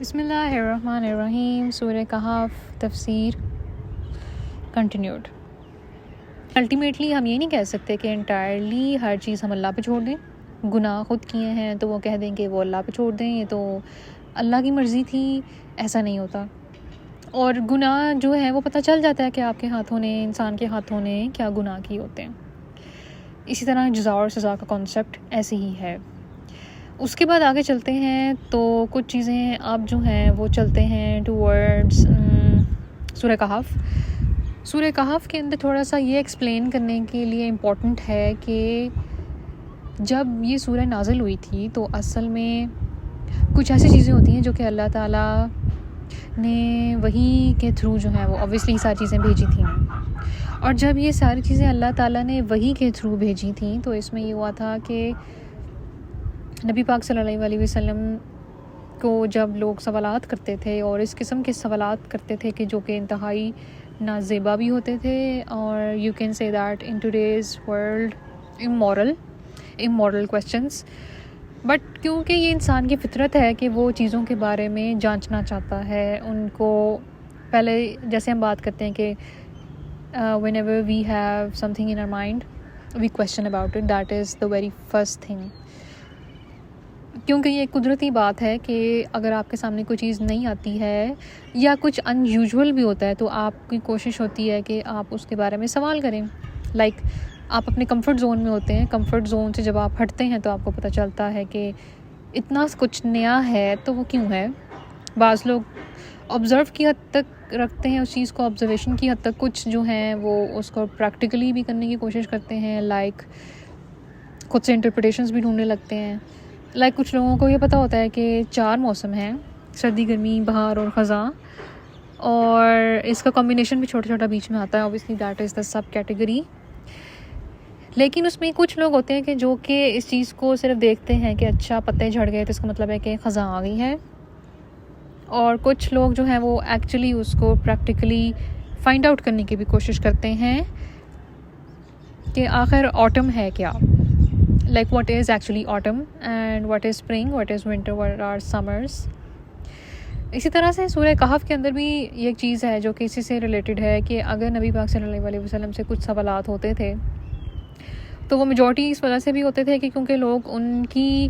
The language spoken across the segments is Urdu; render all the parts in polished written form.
بسم اللہ الرحمن الرحیم. سورہ کہف تفسیر کنٹینیوڈ. الٹیمیٹلی ہم یہ نہیں کہہ سکتے کہ انٹائرلی ہر چیز ہم اللہ پہ چھوڑ دیں. گناہ خود کیے ہیں تو وہ کہہ دیں کہ وہ اللہ پہ چھوڑ دیں، یہ تو اللہ کی مرضی تھی. ایسا نہیں ہوتا. اور گناہ جو ہے وہ پتہ چل جاتا ہے کہ آپ کے ہاتھوں نے، انسان کے ہاتھوں نے کیا گناہ کیے ہوتے ہیں. اسی طرح جزا اور سزا کا کانسیپٹ ایسے ہی ہے. اس کے بعد آگے چلتے ہیں تو کچھ چیزیں اب جو ہیں وہ چلتے ہیں ٹورڈز سورہ کہف. سورہ کہف کے اندر تھوڑا سا یہ ایکسپلین کرنے کے لیے امپورٹنٹ ہے کہ جب یہ سورہ نازل ہوئی تھی تو اصل میں کچھ ایسی چیزیں ہوتی ہیں جو کہ اللہ تعالیٰ نے وحی کے تھرو جو ہیں وہ اوبویسلی ساری چیزیں بھیجی تھیں. اور جب یہ ساری چیزیں اللہ تعالیٰ نے وحی کے تھرو بھیجی تھیں تو اس میں یہ ہوا تھا کہ نبی پاک صلی اللہ علیہ وسلم کو جب لوگ سوالات کرتے تھے اور اس قسم کے سوالات کرتے تھے کہ جو کہ انتہائی نازیبا بھی ہوتے تھے اور you can say that in today's world amoral questions, but کیونکہ یہ انسان کی فطرت ہے کہ وہ چیزوں کے بارے میں جانچنا چاہتا ہے. ان کو پہلے جیسے ہم بات کرتے ہیں کہ whenever we have something in our mind we question about it, that is the very first thing. کیونکہ یہ قدرتی بات ہے کہ اگر آپ کے سامنے کوئی چیز نہیں آتی ہے یا کچھ ان یوزول بھی ہوتا ہے تو آپ کی کوشش ہوتی ہے کہ آپ اس کے بارے میں سوال کریں. لائک آپ اپنے کمفرٹ زون میں ہوتے ہیں، کمفرٹ زون سے جب آپ ہٹتے ہیں تو آپ کو پتہ چلتا ہے کہ اتنا کچھ نیا ہے تو وہ کیوں ہے. بعض لوگ آبزرو کی حد تک رکھتے ہیں اس چیز کو، آبزرویشن کی حد تک. کچھ جو ہیں وہ اس کو پریکٹیکلی بھی کرنے کی کوشش کرتے ہیں، لائک خود سے انٹرپریٹیشنز بھی ڈھونڈنے لگتے ہیں. لائک کچھ لوگوں کو یہ پتہ ہوتا ہے کہ 4 موسم ہیں، سردی، گرمی، بہار اور خزاں، اور اس کا کمبینیشن بھی چھوٹا چھوٹا بیچ میں آتا ہے. Obviously that is the sub category. لیکن اس میں کچھ لوگ ہوتے ہیں کہ جو کہ اس چیز کو صرف دیکھتے ہیں کہ اچھا پتے جھڑ گئے تو اس کا مطلب ہے کہ خزاں آ گئی ہے. اور کچھ لوگ جو ہیں وہ ایکچولی اس کو پریکٹیکلی فائنڈ آؤٹ کرنے کی بھی کوشش کرتے ہیں کہ آخر آٹم ہے کیا. Like what is actually autumn and what is spring, what is winter, what are summers. اسی طرح سے سورہ کہف کے اندر بھی یہ ایک چیز ہے جو کہ اسی سے ریلیٹڈ ہے کہ اگر نبی پاک صلی اللہ علیہ وسلم سے کچھ سوالات ہوتے تھے تو وہ میجورٹی اس وجہ سے بھی ہوتے تھے کہ کیونکہ لوگ ان کی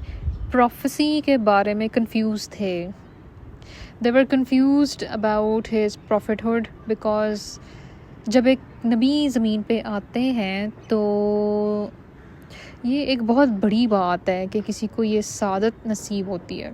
پروفیسی کے بارے میں کنفیوز تھے. They were confused about his prophethood because جب ایک نبی زمین پہ آتے ہیں تو یہ ایک بہت بڑی بات ہے کہ کسی کو یہ سعادت نصیب ہوتی ہے.